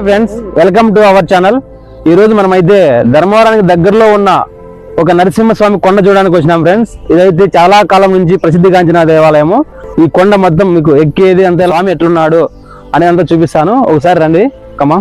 Friends, welcome to our channel. ఈ రోజు మనమైతే ధర్మవరానికి దగ్గరలో ఉన్న ఒక నరసింహస్వామి కొండ చూడడానికి వచ్చినాం ఫ్రెండ్స్. ఇదైతే చాలా కాలం నుంచి ప్రసిద్ధిగాంచిన దేవాలయము. ఈ కొండ మొత్తం మీకు ఎక్కేది అంతే, స్వామి ఎట్లున్నాడు అని అంతా చూపిస్తాను. ఒకసారి రండి, కమా.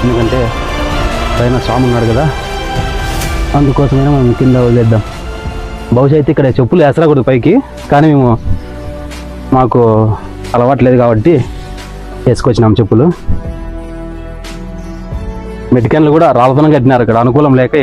ఎందుకంటే పైన స్వామి ఉన్నాడు కదా, అందుకోసమైనా మనం కింద వదిలేద్దాం. బహుశా అయితే ఇక్కడ చెప్పులు వేసరాకూడదు పైకి, కానీ మాకు అలవాట్లేదు కాబట్టి వేసుకొచ్చినాం చెప్పులు. మెడికన్లు కూడా రాళ్ళతోనే కట్టినారు, ఇక్కడ అనుకూలం లేక